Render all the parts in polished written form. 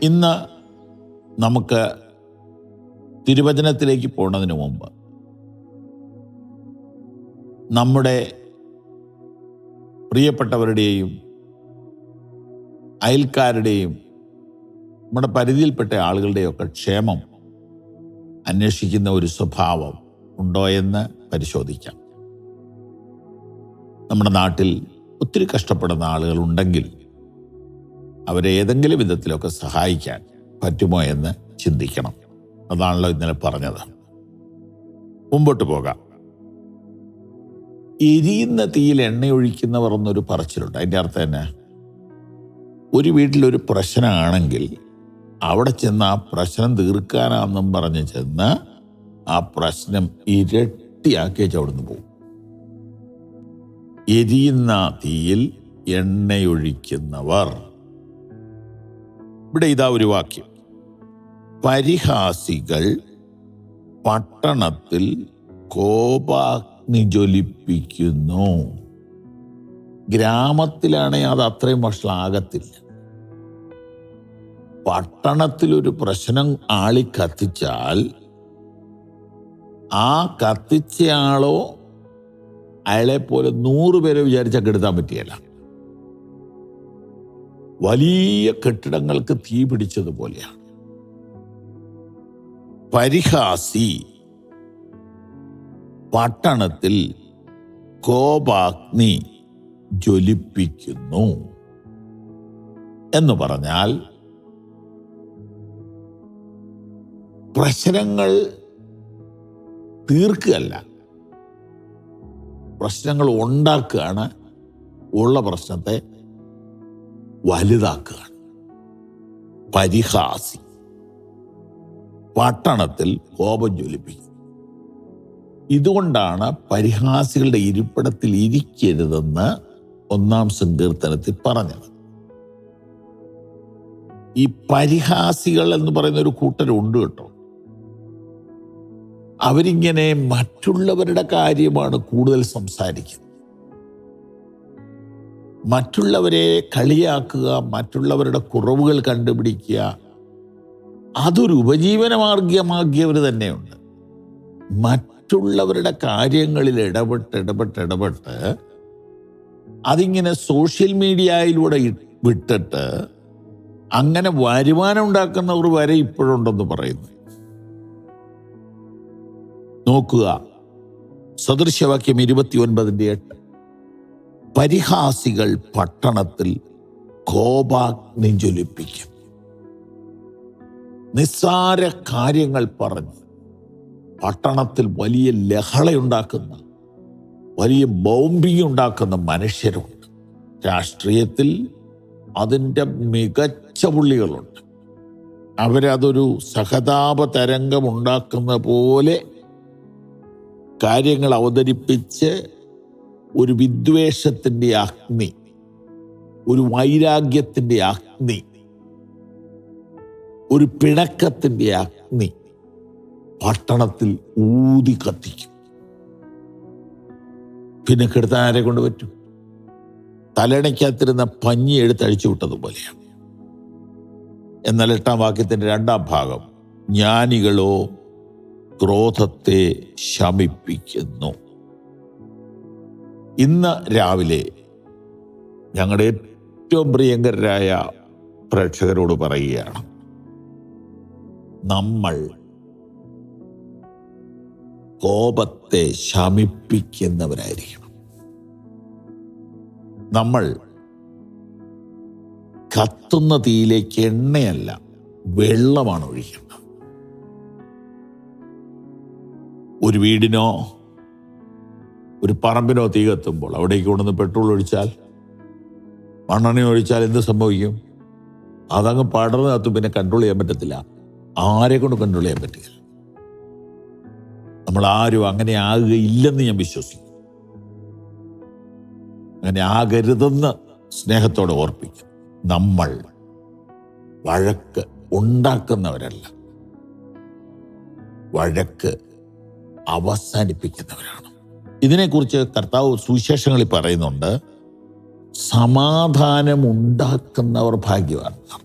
ഇന്ന് നമുക്ക് തിരുവചനത്തിലേക്ക് പോകുന്നതിന് മുമ്പ് നമ്മുടെ പ്രിയപ്പെട്ടവരുടെയും അയൽക്കാരുടെയും നമ്മുടെ പരിധിയിൽപ്പെട്ട ആളുകളുടെയൊക്കെ ക്ഷേമം അന്വേഷിക്കുന്ന ഒരു സ്വഭാവം ഉണ്ടോ എന്ന് പരിശോധിക്കാം. നമ്മുടെ നാട്ടിൽ ഒത്തിരി കഷ്ടപ്പെടുന്ന ആളുകളുണ്ടെങ്കിൽ അവരെ ഏതെങ്കിലും വിധത്തിലൊക്കെ സഹായിക്കാൻ പറ്റുമോ എന്ന് ചിന്തിക്കണം. അതാണല്ലോ ഇന്നലെ പറഞ്ഞത്. മുമ്പോട്ട് പോകാം. എരിയുന്ന തീയിൽ എണ്ണയൊഴിക്കുന്നവർ എന്നൊരു പറച്ചിലുണ്ട്. അതിൻ്റെ അർത്ഥം തന്നെ ഒരു വീട്ടിലൊരു പ്രശ്നമാണെങ്കിൽ അവിടെ ചെന്ന് ആ പ്രശ്നം തീർക്കാനാണെന്നും പറഞ്ഞ് ചെന്ന് ആ പ്രശ്നം ഇരട്ടിയാക്കിയേച്ച് അവിടുന്ന് പോകും. എരിയുന്ന തീയിൽ എണ്ണയൊഴിക്കുന്നവർ. ഇവിടെ ഇതാ ഒരു വാക്യം: പരിഹാസികൾ പട്ടണത്തിൽ കോപാഗ്നി ജ്വലിപ്പിക്കുന്നു. ഗ്രാമത്തിലാണെങ്കിൽ അത് അത്രയും വഷളാകത്തില്ല. പട്ടണത്തിലൊരു പ്രശ്നം ആളി കത്തിച്ചാൽ ആ കത്തിച്ചയാളോ അയാളെ പോലെ 100 പേരെ വിചാരിച്ചാൽ കെടുത്താൻ പറ്റിയല്ല. വലിയ കെട്ടിടങ്ങൾക്ക് തീ പിടിച്ചതുപോലെയാണ്. പരിഹാസി പട്ടണത്തിൽ കോപാഗ്നി ജ്വലിപ്പിക്കുന്നു എന്ന് പറഞ്ഞാൽ പ്രശ്നങ്ങൾ തീർക്കുകയല്ല, പ്രശ്നങ്ങൾ ഉണ്ടാക്കുകയാണ്. ഉള്ള പ്രശ്നത്തെ വലുതാക്കുകയാണ്. പരിഹാസി പട്ടണത്തിൽ കോപം ജ്വലിപ്പിക്കും. ഇതുകൊണ്ടാണ് പരിഹാസികളുടെ ഇരിപ്പിടത്തിൽ ഇരിക്കരുതെന്ന് 1-ാം സങ്കീർത്തനത്തിൽ പറഞ്ഞത്. ഈ പരിഹാസികൾ എന്ന് പറയുന്ന ഒരു കൂട്ടരുണ്ട് കേട്ടോ. അവരിങ്ങനെ മറ്റുള്ളവരുടെ കാര്യമാണ് കൂടുതൽ സംസാരിക്കുന്നത്. മറ്റുള്ളവരെ കളിയാക്കുക, മറ്റുള്ളവരുടെ കുറവുകൾ കണ്ടുപിടിക്കുക, അതൊരു ഉപജീവന മാർഗമാക്കിയവർ തന്നെയുണ്ട്. മറ്റുള്ളവരുടെ കാര്യങ്ങളിൽ ഇടപെട്ട് അതിങ്ങനെ സോഷ്യൽ മീഡിയയിലൂടെ വിട്ടിട്ട് അങ്ങനെ വരുമാനം ഉണ്ടാക്കുന്നവർ വരെ ഇപ്പോഴുണ്ടെന്ന് പറയുന്നു. നോക്കുക, സദൃശവാക്യം 29:8. പരിഹാസികൾ പട്ടണത്തിൽ കോപാഗ്നി ജ്വലിപ്പിക്കും. നിസ്സാര കാര്യങ്ങൾ പറഞ്ഞ് പട്ടണത്തിൽ വലിയ ലഹളയുണ്ടാക്കുന്ന, വലിയ ബോംബിങ് ഉണ്ടാക്കുന്ന മനുഷ്യരുണ്ട്. രാഷ്ട്രീയത്തിൽ അതിൻ്റെ മികച്ച പുള്ളികളുണ്ട്. അവരതൊരു സഹതാപ തരംഗം ഉണ്ടാക്കുന്ന പോലെ കാര്യങ്ങൾ അവതരിപ്പിച്ച് ഒരു വിദ്വേഷത്തിൻ്റെ അഗ്നി, ഒരു വൈരാഗ്യത്തിൻ്റെ അഗ്നി, ഒരു പിണക്കത്തിൻ്റെ അഗ്നി പട്ടണത്തിൽ ഊതി കത്തിക്കും. പിന്നെ കെടുത്താൻ ആരെ കൊണ്ട് പറ്റും? തലയണയ്ക്കകത്തിരുന്ന പഞ്ഞി എടുത്തഴിച്ചു വിട്ടതുപോലെയാണ്. എന്നാൽ 8-ാം വാക്യത്തിൻ്റെ 2-ാം ഭാഗം: ജ്ഞാനികളോ ക്രോധത്തെ ശമിപ്പിക്കുന്നു. ഇന്ന് രാവിലെ ഞങ്ങളുടെ ഏറ്റവും പ്രിയങ്കരായ പ്രേക്ഷകരോട് പറയുകയാണ്, നമ്മൾ കോപത്തെ ശമിപ്പിക്കുന്നവരായിരിക്കണം. നമ്മൾ കത്തുന്ന തീയിലേക്ക് എണ്ണയല്ല, വെള്ളമാണ് ഒഴിക്കേണ്ടത്. ഒരു വീടിനോ ഒരു പറമ്പിനോ തീ കത്തുമ്പോൾ അവിടേക്ക് കൊണ്ടുവന്ന് പെട്രോൾ ഒഴിച്ചാൽ, മണ്ണെണ്ണ ഒഴിച്ചാൽ എന്ത് സംഭവിക്കും? അതങ്ങ് പടർന്ന് കത്തും. പിന്നെ കൺട്രോൾ ചെയ്യാൻ പറ്റത്തില്ല. ആരെ കൊണ്ട് കൺട്രോൾ ചെയ്യാൻ പറ്റില്ല. നമ്മൾ ആരും അങ്ങനെ ആകുകയില്ലെന്ന് ഞാൻ വിശ്വസിക്കുന്നു. അങ്ങനെ ആകരുതെന്ന് സ്നേഹത്തോടെ ഓർപ്പിക്കും. നമ്മൾ വഴക്ക് ഉണ്ടാക്കുന്നവരല്ല, വഴക്ക് അവസാനിപ്പിക്കുന്നവരാണ്. ഇതിനെക്കുറിച്ച് കർത്താവ് സുവിശേഷങ്ങളിൽ പറയുന്നുണ്ട്, സമാധാനം ഉണ്ടാക്കുന്നവർ ഭാഗ്യവാന്മാർ.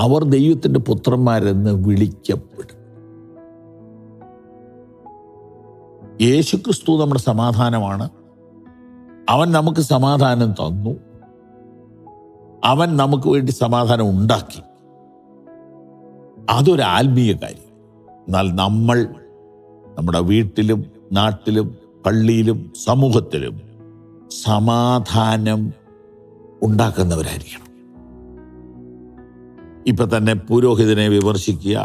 അവർ ദൈവത്തിൻ്റെ പുത്രന്മാരെന്ന് വിളിക്കപ്പെടും. യേശുക്രിസ്തു നമ്മുടെ സമാധാനമാണ്. അവൻ നമുക്ക് സമാധാനം തന്നു. അവൻ നമുക്ക് വേണ്ടി സമാധാനം ഉണ്ടാക്കി. അതൊരു ആത്മീയ കാര്യം. എന്നാൽ നമ്മൾ നമ്മുടെ വീട്ടിലും നാട്ടിലും പള്ളിയിലും സമൂഹത്തിലും സമാധാനം ഉണ്ടാക്കുന്നവരായിരിക്കണം. ഇപ്പൊ തന്നെ പുരോഹിതനെ വിമർശിക്കുക,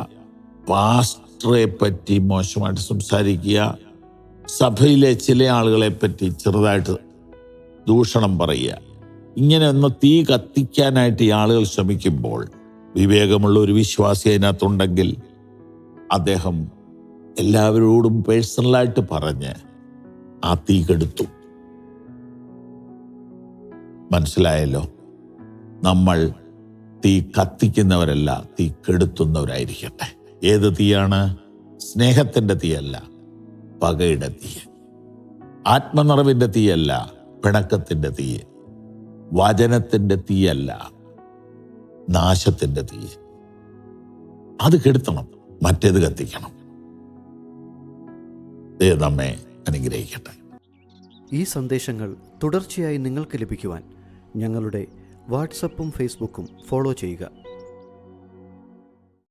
പാസ്റ്ററെ പറ്റി മോശമായിട്ട് സംസാരിക്കുക, സഭയിലെ ചില ആളുകളെ പറ്റി ചെറുതായിട്ട് ദൂഷണം പറയുക, ഇങ്ങനെ ഒന്ന് തീ കത്തിക്കാനായിട്ട് ഈ ആളുകൾ ശ്രമിക്കുമ്പോൾ വിവേകമുള്ള ഒരു വിശ്വാസി അതിനകത്തുണ്ടെങ്കിൽ അദ്ദേഹം എല്ലാവരോടും പേഴ്സണലായിട്ട് പറഞ്ഞ് ആ തീ കെടുത്തു. മനസ്സിലായല്ലോ? നമ്മൾ തീ കത്തിക്കുന്നവരല്ല, തീ കെടുത്തുന്നവരായിരിക്കട്ടെ. ഏത് തീയാണ്? സ്നേഹത്തിൻ്റെ തീയല്ല, പകയുടെ തീ. ആത്മനിറവിൻ്റെ തീയല്ല, പിണക്കത്തിൻ്റെ തീ. വചനത്തിൻ്റെ തീയല്ല, നാശത്തിൻ്റെ തീ. അത് കെടുത്തണം, മറ്റേത് കത്തിക്കണം. ദൈവം നമ്മെ അനുഗ്രഹിക്കട്ടെ. ഈ സന്ദേശങ്ങൾ തുടർച്ചയായി നിങ്ങൾക്ക് ലഭിക്കുവാൻ ഞങ്ങളുടെ വാട്സപ്പും ഫേസ്ബുക്കും ഫോളോ ചെയ്യുക.